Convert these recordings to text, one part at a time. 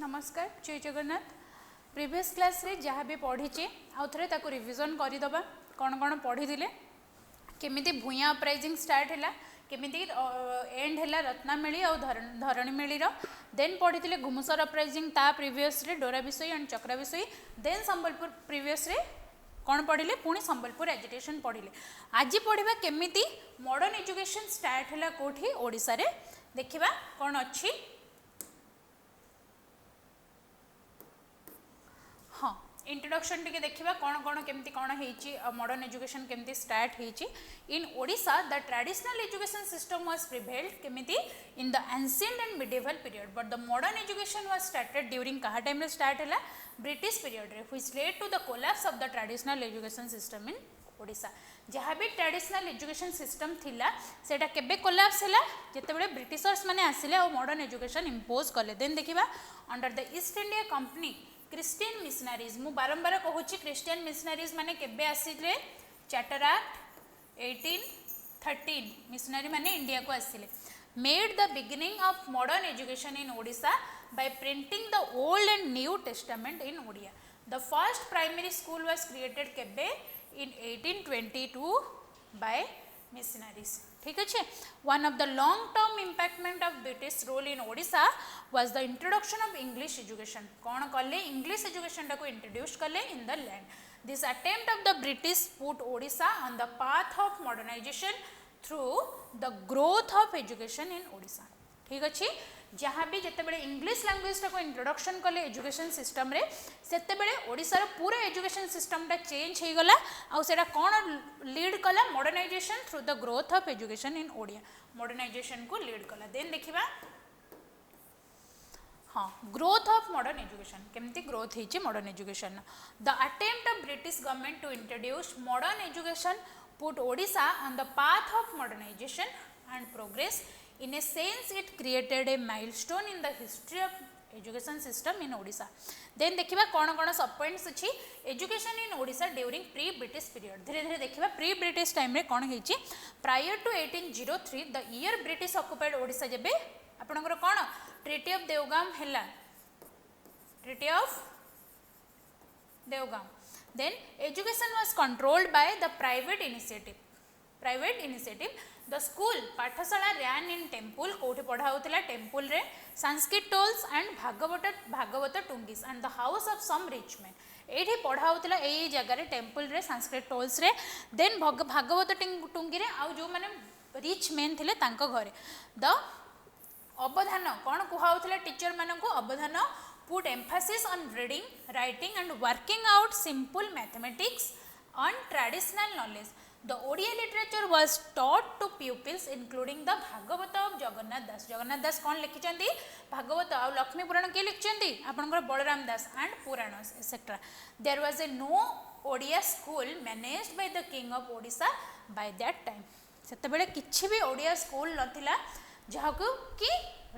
नमस्कार जय Jagannath. Previous class रे जहाँ भी पढ़ी आउ थे ताको रिविजन करदे कौन कौन पढ़ी केमिति भूया अपराइजिंग स्टार्ट है केमिति एंड है रत्नामेली और धरणीमेली देन पढ़ी घुमुसर अपराइजिंग ता प्रीवियस रे डोरा विषय एंड चक्रा विषय देन संबलपुर प्रीवियस रे कौन पढ़िले पुणी संबलपुर एजुकेशन पढ़िले। आज पढ़ा केमिति मॉडर्न एजुकेशन स्टार्ट है कौटी ओडिशा रे देखिबा कौन अच्छी। हाँ इंट्रोडक्शन टिके देखिबा कौन कौन केमती कौन हेची मॉडर्न एजुकेशन केमती स्टार्ट हेची। In Odisha the traditional education system was prevailed केमिति in the ancient and medieval period but the modern education was started during कहा टाइम रे स्टार्ट हैला ब्रिटिश पीरियड रे which led to the collapse of the traditional education system in Odisha. जहाँ भी traditional education system थिला सेटा केबे collapse हैला जेतेबेले ब्रिटिशर्स माने आसिले और मॉडर्न एजुकेशन इंपोज कले। देन देखिबा under the East India Company Christian missionaries मु बारंबार कहूची क्रिश्चियन मिशनरीज माने केबे आसिले चार्टर एक्ट 1813 मिशनरी माने इंडिया को आसिले made the beginning of modern education in Odisha by printing the old and new testament in Odia. The first primary school was created kebe in 1822 by missionaries. ठीक है। One of the long term impactment of British rule in Odisha was the introduction of English education. कौन कले English education टाको introduce कले in the land. This attempt of the British put Odisha on the path of modernization through the growth of education in Odisha. ठीक अच्छे। जहाँ भी जितेबाला English language टाको introduction कले एजुकेशन सिस्टम रे सेतेबेले ओडिशार पूरा एजुकेशन सिस्टम टा चेंज हो गला आउ सेटा कौन लीड कला modernisation through the growth of education in Odia modernisation को लीड कला। देन देखिबा हाँ ग्रोथ ऑफ मॉडर्न एजुकेशन केमती ग्रोथ होइछि modern education. The attempt of British government to introduce modern education put Odisha on the path of modernisation and progress. In a sense, it created a milestone in the history of education system in Odisha. Then देखिबा कौन सब points अच्छी education in Odisha during pre British period. धीरे धीरे देखिबा pre British time रे कौन होइछि prior to 1803 the year British occupied Odisha जेबे आपनकर कौन ट्रीटी ऑफ देवगाम हैला treaty of Deogaon. Then education was controlled by the private initiative the school pathshala ran in temple कौटे पढ़ा होता टेम्पल रे संस्कृत टोल्स एंड भागवत टुंगीस and the house of some rich man ये पढ़ा होता यही जगह टेम्पल रे संस्कृत टोल्स रे देन भागवत टुंगी रे आउ जो माने रिच मैन थिले तांको घरे द अवधान कौन कहला टीचर मान को अवधान put emphasis on reading writing and working out simple mathematics on traditional knowledge. The Odia literature was taught to pupils including the Bhagavata of Jagannath Das. Jagannath Das कौन लिखिचंदी भागवत और लक्ष्मी पुराण के लिखिचंदी आपनकर Balaram Das and Puranas etc. There was a no Odia school managed by the king of Odisha by that time. सेतेबेले किछि भी Odia school नथिला जहाको कि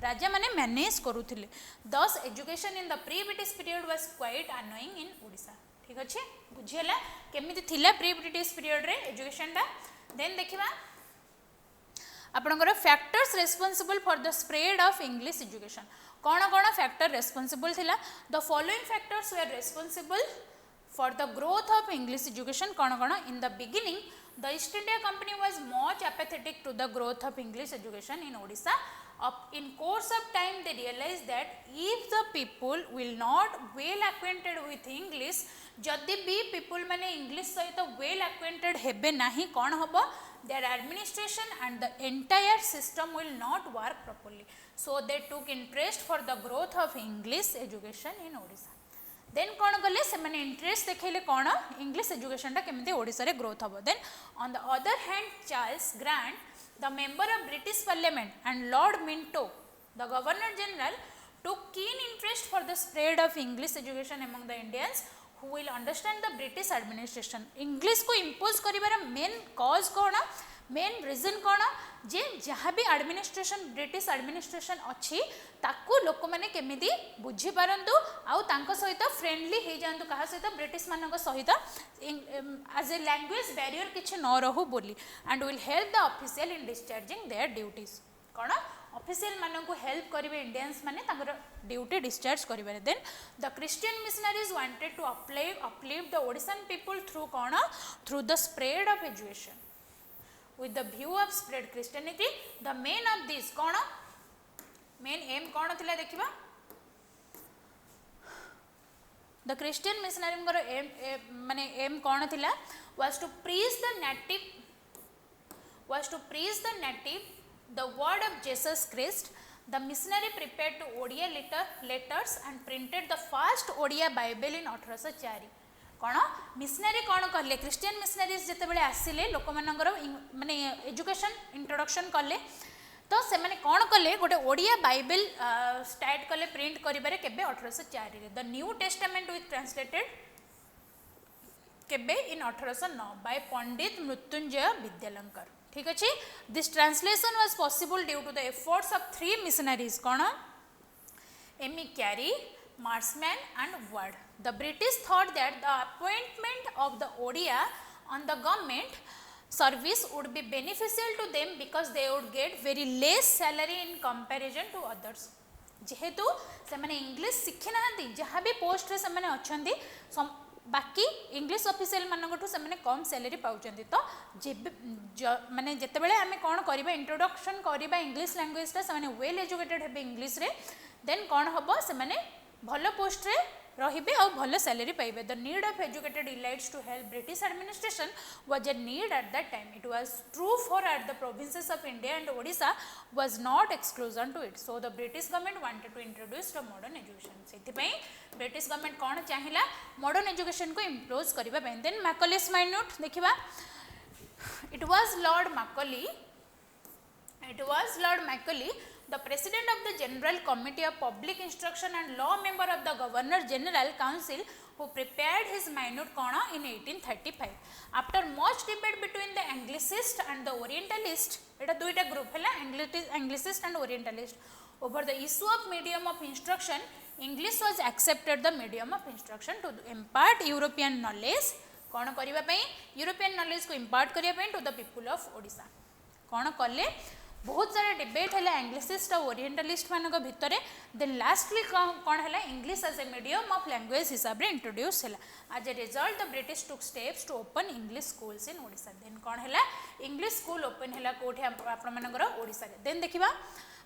राजा माने manage करूथिले। Thus education in the pre British period was quite annoying in Odisha. ठीक अच्छे बुझीला केमिति थिला pre British period रे एजुकेशन टा। देन देखिबा आपनकर factors responsible for the spread of English education कौन कौन फैक्टर रेस्पोंसिबल थिला। The following factors were responsible for the growth of English education कौन कौन। In the beginning the East India Company was much apathetic to the growth of English education in Odisha. In course of time they realized that if the people will not well acquainted with English जदि भी people माने English सहित well acquainted हेबे नाही कौन हबो their administration and the entire system will not work properly. So they took interest for the growth of English education in Odisha. Then कौन कले से माने इंटरेस्ट देखैले कौन इंग्लिश एजुकेशन टा केमिति ओडिसा रे ग्रोथ हबो। Then on the other hand Charles Grant the member of British Parliament and Lord Minto the Governor General took keen interest for the spread of English education among the Indians who will understand the British administration. English को impose करिबार main cause कौन main reason कौन जे जहाँ भी administration British administration अच्छी ताकू लोक मैंने केमिति बुझी पारंतु आउ तांको सहित फ्रेंडली हो जातु कहा सहित ब्रिटिश मानक सहित एज ए लैंग्वेज बैरियर किछि न रहू बोली and will help the official in discharging their duties कौन ऑफिशियल मानन को हेल्प करिवे इंडियंस माने तांकर ड्यूटी डिस्चार्ज करिवे then the Christian missionaries wanted to uplift the Odishan people through कोन through the spread of education with the view of spread Christianity the main of this कोन main aim कोन थिला देखिबा the Christian missionary को एम माने aim कोन थिला was to preach the native the word of Jesus Christ. The missionary prepared to Odia letters and printed the first Odia Bible in 1804 कौन मिशनरी कौन कहले क्रिश्चियन मिशनरीज जिते बड़े आसिले लोक मानकर माने एजुकेशन इंट्रोडक्शन कले तो से माने कौन कले गोटे ओडिया बाइबल स्टार्ट कले प्रिंट करिबारे केबे 1804 रे the New Testament with translated केबे इन 1809 बाय पंडित मृत्युंजय विद्यालंकर ठीक अछि this translation was possible due to the efforts of 3 missionaries कौन एमी Carey Marshman and Ward. The British thought that the appointment of the Odia on the government service would be beneficial to them because they would get very less salary in comparison to others. जेहेतु से माने English शिखि नाहंती जहाँ भी post रे से माने अछंती बाकी English official मानकठू से माने कम सैलरी पाउचंती तो माने जेते बेले आमे कोन करबा इंट्रोडक्शन करबा इंग्लिश लैंग्वेज ता से माने वेल एजुकेटेड हेबे इंग्लिश रे देन कोन हबो से माने भल पोस्ट रे रहिबे और भल सैलरी पाइबे the need of educated elites to help British administration was a need at that time it was true for at the provinces of India and Odisha was not exclusion to it so the British government wanted to introduce the modern education सेति पई British government कोन चाहिला modern education को इम्प्रोज करबा पई then Macaulay's minute देखिबा it was Lord Macaulay the president of the general committee of public instruction and law member of the governor general council who prepared his minute kona in 1835 after much debate between the anglicist and the orientalist eta duita group hela anglicist and orientalist over the issue of medium of instruction English was accepted the medium of instruction to impart European knowledge कौन करिबा पई European knowledge को impart करिया पई to the people of Odisha कौन कले बहुत सारा डिबेट है एंग्लिसिस्ट और ओरिएंटलिस्ट मान भितर देन लास्टली कौन है English as a medium of language हिसाब से इंट्रोड्यूस है as a result the British took steps to open English schools in Odisha then कौन है इंग्लिश स्कूल ओपन है कोठी आपनकर ओडिशा रे देन देखिबा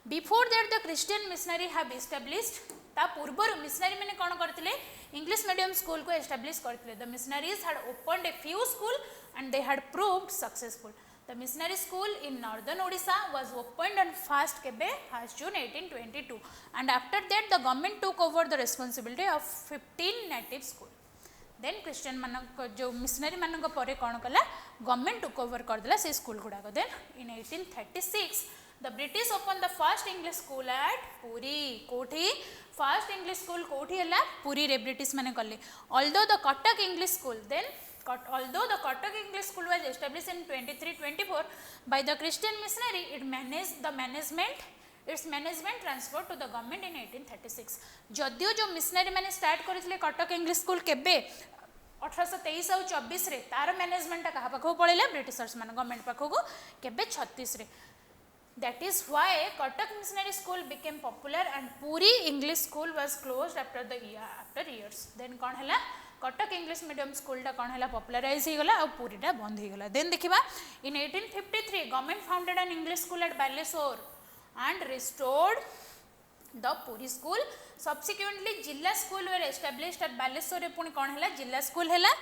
before that the Christian missionary have established ता पूर्वर मिशनरी मैंने कौन करते इंग्लिश मीडियम स्कूल को एस्टैब्लिश करते the missionaries had opened a few school and they had proved successful The missionary school in northern Odisha was opened on 1st June 1822 and after that the government took over the responsibility of 15 native school. Then Christian manok jo missionary manok pore kon kala government took over कर देला से school गुडा को then in 1836 the British opened the first English school at Puri कोठी first English school कोठी हला पुरी रे British माने करले although the Cuttack English school then although the Cuttack English school was established in 2324 by the Christian missionary its management transferred to the government in 1836 जदियो जो missionary माने start करथिले Cuttack English school केबे 1823 और 24 रे तार मैनेजमेंट कहा पाखो पळेला ब्रिटिशर्स मान गवर्नमेंट पाखो केबे 36 रे that is why Cuttack missionary school became popular and Puri English school was closed after years then कौन हला कटक इंग्लिश मीडियम स्कूल टा कौन है पॉपुलराइज हो गला और पूरीटा बंद हो गला देन देखिबा in 1853 government founded an English school at Baleshwar and restored the Puri school subsequently zilla school were established at Baleshwar पुणी कौन है जिला स्कूल है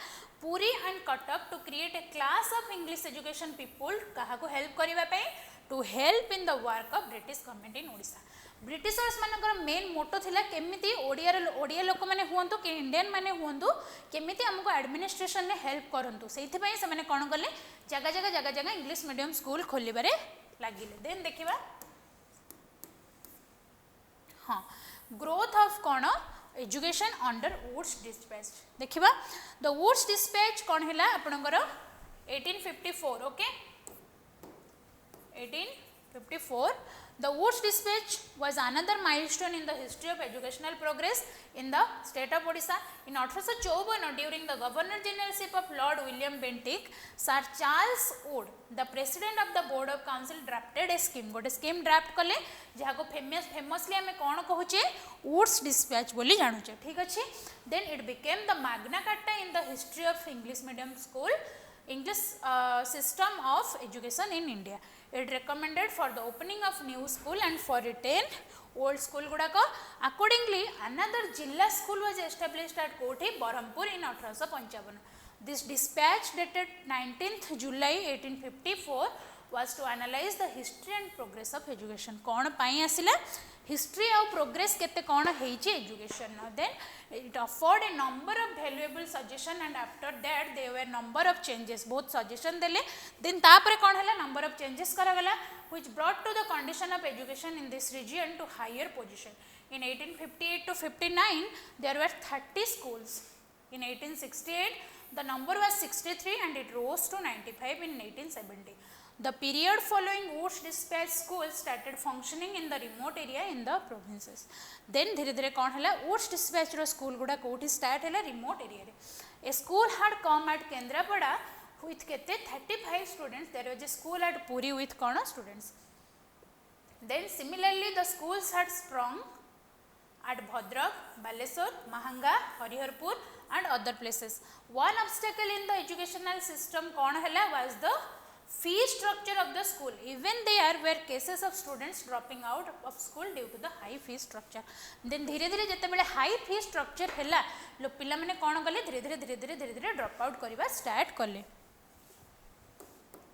Puri and Cuttack to create a class of English education people क्या हेल्प करने to help in the work of British government in Odisha Britishers मानकर main motto थिला केमिति ओडिया लोक माने हुंतु कि इंडियन माने हुंतु केमिति हमको एडमिनिस्ट्रेशन ने हेल्प करंतु सेथि पई से माने कोन करले जगह इंग्लिश मीडियम स्कूल खोलिबारे लागिले देन देखिबा हां ग्रोथ ऑफ कोन एजुकेशन अंडर वुड्स डिस्पैच देखिबा द वुड्स डिस्पैच कोन हैला आपनकर 1854 okay 1854 The Woods Dispatch was another milestone in the history of educational progress in the state of Odisha. In 1854, during the Governor Generalship of Lord William Bentinck, Sir Charles Wood, the President of the Board of Council, drafted a scheme. गोटे scheme draft कले जहाँ को famously आमे कौन कहूचे Woods Dispatch बोली जानूचे, ठीक अच्छे. Then it became the Magna Carta in the history of English medium school, English system of education in India. It recommended for the opening of new school and for retained old school gudako. Accordingly, another Jilla school was established at Koti, Berhampur in 1855. This dispatch dated 19th July 1854 was to analyze the history and progress of education. कौन पाई आसिला history और progress केते कौन हेची education. Then it offered a number of valuable suggestion and after that there were number of changes. Both suggestion देले then तापरे कौन हला number of changes करा गला which brought to the condition of education in this region to higher position. In 1858 to 59 there were 30 schools. In 1868 the number was 63 and it rose to 95 in 1870. The period following Woods Dispatch schools started functioning in the remote area in the provinces. Then धीरे धीरे कौन हला Woods Dispatch रो school गुड़ा कोठी start हला remote area रे. A school had come at Kendrapada with केते 35 students. There was a school at Puri with कौन students. Then similarly the schools had sprung at Bhadrak, Baleswar, Mahanga, Hariharpur and other places. One obstacle in the educational system कौन हला was the fee structure of the school. Even there were cases of students dropping out of school due to the high fee structure. Then धीरे धीरे जते बेले high fee structure हैला लो पिला माने कोन गले धीरे धीरे drop out करिबा start कले.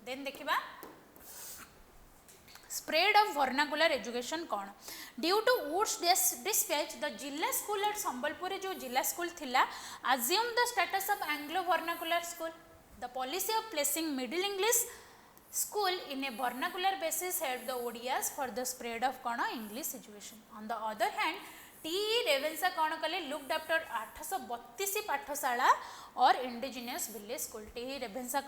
Then देखिबा spread of vernacular education कौन. Due to Woods Dispatch, the Jilla school at Sambalpur जो Jilla school थिला assumed the status of Anglo vernacular school. The policy of placing Middle English school in a vernacular basis helped the Odias for the spread of English education. On the other hand, T.E. Revensa looked after 832 पाठशाला और indigenous village school. T.E. Revensa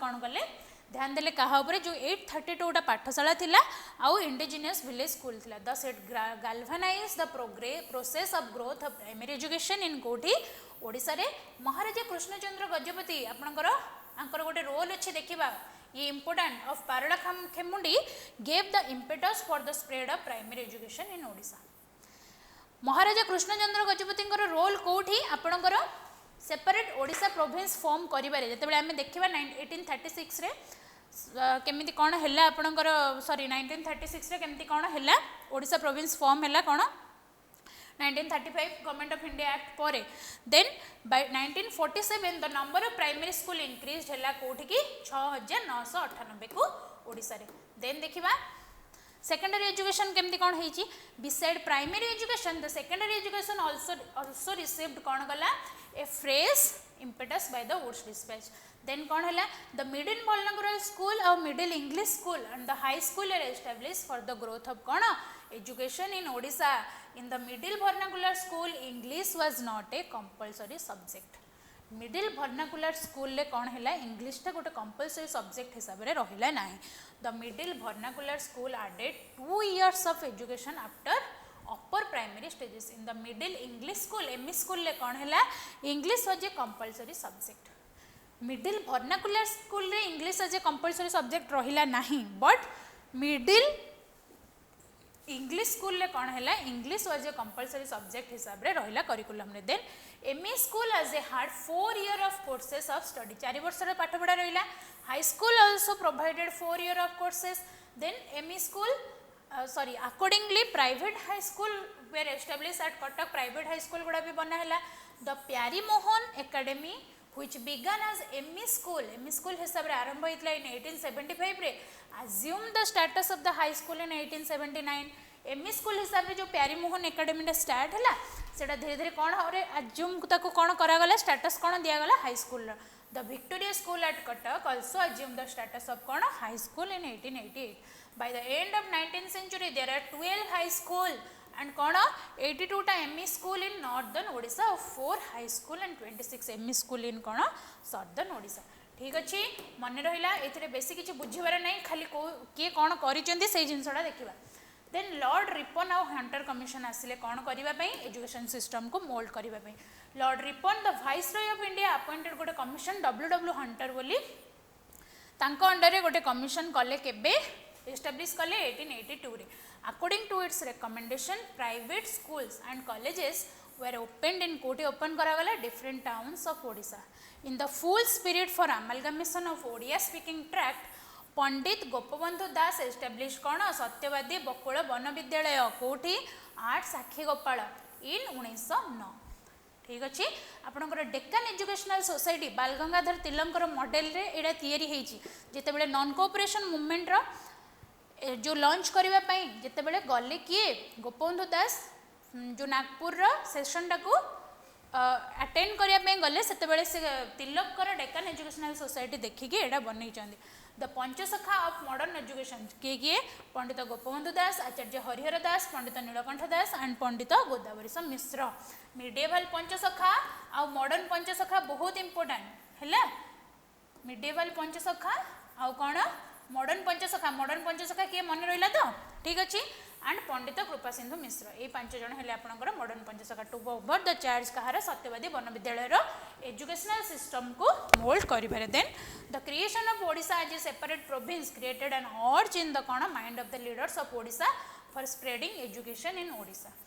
ध्यान देले कहा उपरे जो 832 टा पाठशाला थिला आउ indigenous village school थिला. Thus it galvanized the process of growth of primary education in कोठी ओडिसा रे. महाराजा कृष्णचंद्र गजपति आपनकर आंकर गोटे रोल अच्छे देखिबा ये important of Parla Khemundi gave the impetus for the spread of primary education in Odisha. Maharaja Krishnachandra Gajapati role कोठी आपनकर सेपरेट ओडिशा प्रोविंस फॉर्म करिबारे जते बेले हमें देखिबा 1836 रे केमिति कोन हैला आपनकर सॉरी 1936 रे केमिति कोन हैला ओडिशा प्रोविंस फॉर्म हैला कोन 1935 Government of India Act pore. Then by 1947 the number of primary school increased hella कोठी की 6998 को ओडिसा रे. Then देखिबा secondary education केमती कोन हेची. Beside primary education the secondary education also received कोन गला a fresh impetus by the Woods Dispatch. Then कोन हला the middle vernacular school or middle English school and the high school are established for the growth of cone education in Odisha. In the middle vernacular school English was not a compulsory subject. Middle vernacular school ले कौन हैला English टा गोटे compulsory subject हिसाब रे रहिला नाही. The middle vernacular school added 2 years of education after upper primary stages. In the middle English school ME school ले कौन हैला English was a compulsory subject. Middle vernacular school रे English as a compulsory subject रहिला नाही. But middle English school ले कौन हैला English was a compulsory subject हिसाब रे रहिला curriculum रे. Then ME school as a had 4 year of courses of study 4 वर्ष रे पाठ पढ़ा रहिला. High school also provided 4 year of courses. Then ME school accordingly private high school were established at Cuttack. Private high school गुड़ा भी बना हैला. The Pyari Mohan Academy which began as ME school हिसाब रे आरंभ होइतला in 1875 रे assumed the status of the high school in 1879. ME school हिसाब रे जो प्यारी मोहन एकेडमी रे स्टार्ट हैला सेटा धीरे धीरे कोन होरे assume ताको कोन करा गला status कोन दिया गला high school. The Victoria school at Cuttack also assumed the status of cone high school in 1888. By the end of 19th century there are 12 high school and कोन 82 टा ME school in northern Odisha, 4 high school and 26 ME school in cone southern Odisha. ठीक अच्छे मन रहा ए बेसी किसी बुझीबार नहीं खाली किए कौन कर जिनसा देखा. देन लॉर्ड रिपन आउ हंटर कमिशन आसिले कौन करने एजुकेशन सिस्टम को मोल्ड करने Lord Ripon the viceroy of India appointed गोटे कमिशन डब्ल्यू हंटर बोली तांको अंडर रे गोटे कमिशन कले केबे एस्टाब्लिश कले 1882 रे according to its recommendation private schools and colleges were opened in कोटी ओपन करा गला different towns of Odisha in the full spirit for amalgamation of Odia speaking tract Pandit Gopabandhu Das establish कौन सत्यवादी बकुल वन विद्यालय कोठी 8 साक्षी गोपाल इन 1909 ठीक अच्छे आपणकर डेक्कन एजुकेशनल सोसाइटी बाल गंगाधर तिलकर मॉडल रे एडा तैयारी हेची जेते बेले नॉन कोऑपरेशन मूवमेंट रो जो लॉन्च करबा पई जेते बेले गले किए गोपबंधु दास जो नागपुर रो सेशन टाको अटेंड करने गले से तिलकर डेक्कन एजुकेशनल सोसाइटी देखिकी एटा बनई the Panchasakha of modern education किए पंडित गोपबंधु दास आचार्य हरिहर दास पंडित नीलकंठ दास एंड पंडित गोदावरी मिश्र मिडिएवल पंचसखा आ मॉडर्न पंचसखा बहुत इंपोर्टेंट है मिडिएवल पंचसखा आउ कौन मॉडर्न पंचसखा किए मन रहा तो ठीक अच्छे एंड पंडित कृपा सिंधु मिश्र ये 5 जन हेले आपनकर modern Panchasakha took over the charge कहार सत्यवादी वन विद्यालय एजुकेशनल सिस्टम को मोल्ड करिबारे then the creation of Odisha as a separate province created an urge in the कौन mind of the leaders of Odisha for spreading education in Odisha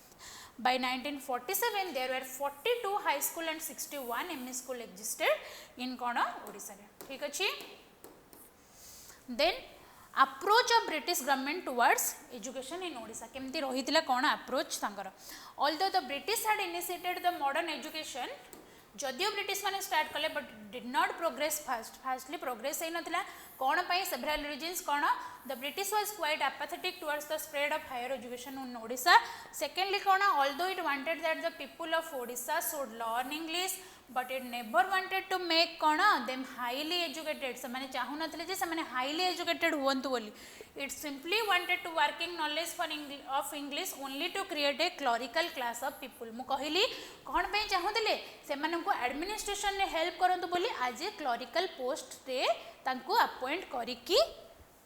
by 1947 there were 42 high school and 61 ME school existed in कौन ओडिशा रे ठीक अछि then approach of British government towards education in Odisha केमती रही कौन approach तांकर although the British had initiated the modern education जदियो British माने स्टार्ट कले but did not progress fastly progress नथिला कौन पाई सेवरल रीजन्स कौन the British was quite apathetic towards the spread of higher education in Odisha secondly कौन although it wanted that the people of Odisha should learn English but it never wanted to make कौन them highly educated से माने चाहू नथिले जे से माने highly educated हुवंतु बोली it simply wanted to working knowledge for of English only to create a clerical class of people मु कहली कौन पे चाहूले से माननको एडमिनिस्ट्रेशन ने हेल्प करंतु बोली आज ए क्लरिकल पोस्ट रे तांको अपॉइंट करिकी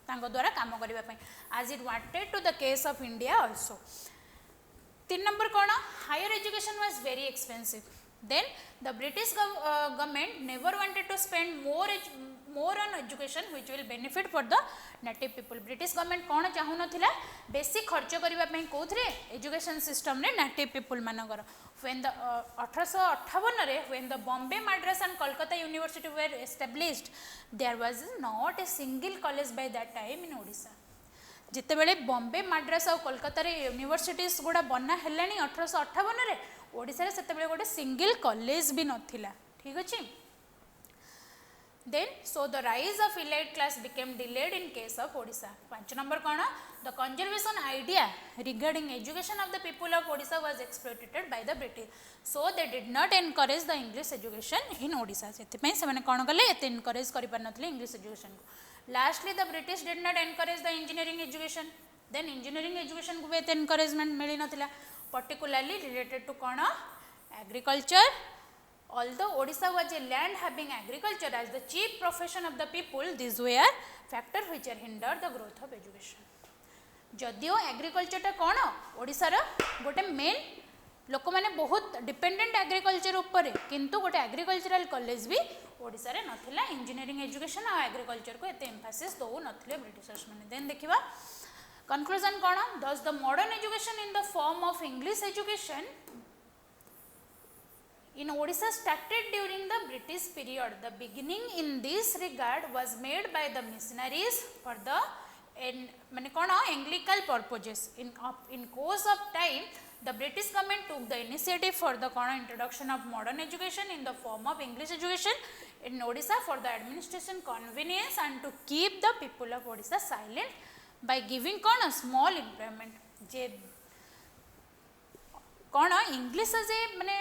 तांको द्वारा काम करबा पई आज it wanted to the case of India also 3 number कौन higher education was very expensive then the British government never wanted to spend more on education which will benefit for the native people British government कौन चाहू नथिला बेसी खर्च करबा पई कोथरे education system रे native people मानकर when the 1858 रे when the Bombay Madras and Kolkata university were established there was not a single college by that time in Odisha जिते बेले बॉम्बे मद्रास और कोलकाता रे यूनिवर्सिटीज गुड़ा बना हेलानी 1858 रे ओडिसा रे सेते बेले गोटे सिंगल कॉलेज भी नथिला ठीक अछि then so the rise of elite class became delayed in case of Odisha 5 number कौन the conservation idea regarding education of the people of Odisha was exploited by the British so they did not encourage the English education in Odisha सेते पई से माने कोन गले एते encourage करि पार नथले इंग्लिश एजुकेशन को Lastly, the British did not encourage the engineering education. Then engineering education को भी एते encouragement मिली नथिला, particularly related to कौन agriculture. Although Odisha was a land having agriculture as the chief profession of the people, these were factors which hindered the growth of education. जदियो agriculture टा कौन ओडिशा रा गोटे मेन लोक मैंने बहुत डिपेंडेंट एग्रीकल्चर उपर किंतु गोटे एग्रीकल्चरल कॉलेज भी ओडिशा रे नथिला इंजीनियरिंग एजुकेशन और एग्रीकल्चर को एते एम्फासिस दो नथिले ब्रिटिशर्स माने देन देखिबा कंक्लूजन कोन दस the modern education in the form of English education in Odisha started during the British period. The beginning in this regard was made by the missionaries for the माने कोन Anglican purposes. In course of time, the British government took the initiative for the introduction of modern education in the form of English education in Odisha for the administration convenience and to keep the people of Odisha silent by giving a small employment. जे कौन English जे माने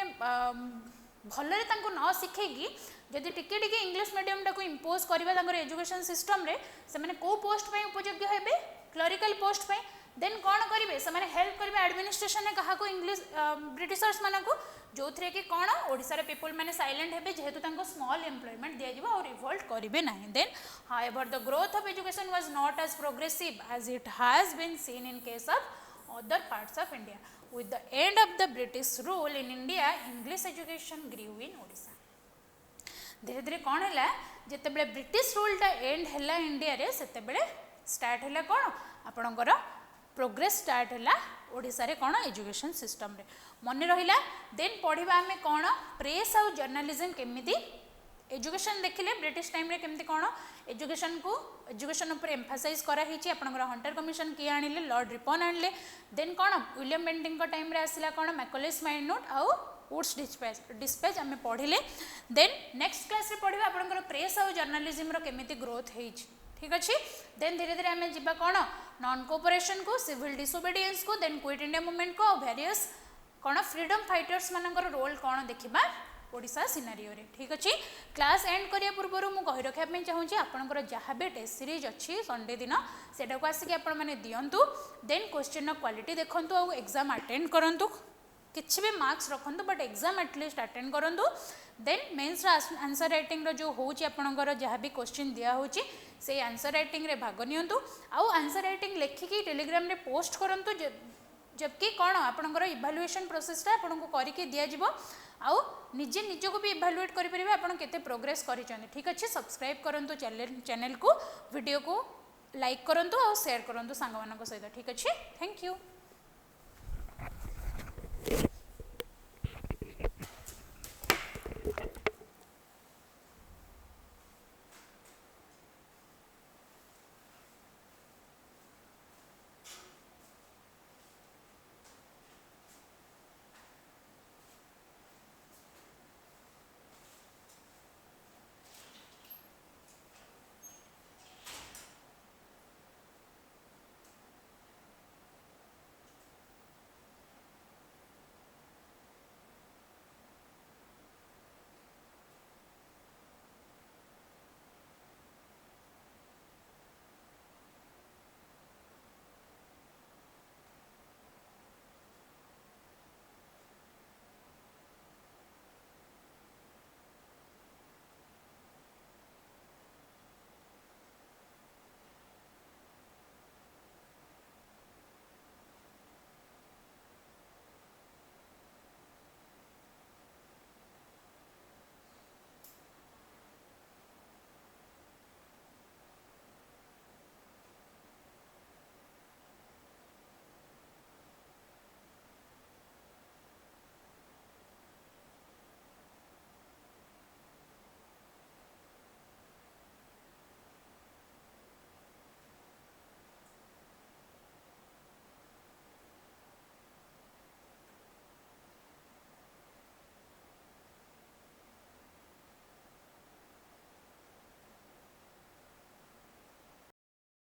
भलरे तांको न शिखेगी जदि टिके टिके English medium टाको impose करबा तांकर एजुकेशन सिस्टम रे से माने को पोस्ट पई उपयोग्य हेबे क्लरिकल पोस्ट पई देन कौन करिवे से माने हेल्प करबे एडमिनिस्ट्रेशन ने कहा को इंग्लिश ब्रिटिशर्स माने को जोथरे कि कौन ओडिसा रे पीपल माने साइलेंट हेबे जेहेतु तांको स्मॉल एम्प्लॉयमेंट दिया जिवो और रिवोल्ट करिवे नाही then however the growth of education was not as progressive as it has been seen in case of other parts of India. With the end of the British rule in India, English education grew in Odisha. धीरे धीरे कौन है जिते बड़े British रूलटा and है India रे सेते बड़े स्टार्ट है कौन आपणकर प्रोग्रेस स्टार्ट है ओडिशा रे कौन एजुकेशन सिस्टम रे मन रहिला देन पढ़िबा आमे कौन प्रेस और जर्नलिज्म केमिति एजुकेशन देखिले ब्रिटिश टाइम रे केमिति कौन एजुकेशन ऊपर एम्फासाइज करा हिची आपणकर हंटर कमिशन किए आनिले लॉर्ड रिपन आनिले देन कौन विलियम बेंटिंग को टाइम रे आसिला कौन मैकॉलेस माइंड नोट आउ वुड्स डिस्पैच आमे पढ़िले देन नेक्स्ट क्लास रे पढ़िबा आपणकर प्रेस और जर्नलिज्म रो केमिति ग्रोथ हेइची ठीक अच्छे देन धीरे धीरे आमे जिबा कौन नॉन कोऑपरेशन को सिविल डिसोबीडियंस को देन क्विट इंडिया मूवमेंट को वेरियस कौन फ्रीडम फाइटर्स मानकर रोल कौन देखिबा ओडिशा सिनारियो रे ठीक अच्छे क्लास एंड करिया पूर्व मु कहि रखा पे चाहूँगी आपनकर जहाँ भी टेस्ट सीरीज अच्छी संडे दिन सेटा को आसिक आपण माने दियंतु देन क्वेश्चन क्वालिटी देखंतु और एग्जाम अटेंड करंतु किछि भी मार्क्स रखंतु बट एग्जाम एटलिस्ट अटेंड करंतु देन मेन्स आंसर राइटिंग रो जो होची आपनकर जहाँ भी क्वेश्चन दिया होची से आंसर राइटिंग रे भाग नियंतु आउ आंसर राइटिंग लेखिकी टेलीग्राम रे पोस्ट करंतु जबकि कौन आपणकर इभालुएशन प्रोसेसटा आपको करके दिज्व आउ निजे निजको भी इभालुएट करेंगे आपड़ केते प्रोग्रेस करिसेंती ठीक अच्छे सब्सक्राइब करंतु चैनल को वीडियो को लाइक करंतु और शेयर करंतु सांग मानक सहित ठीक अच्छे थैंक यू।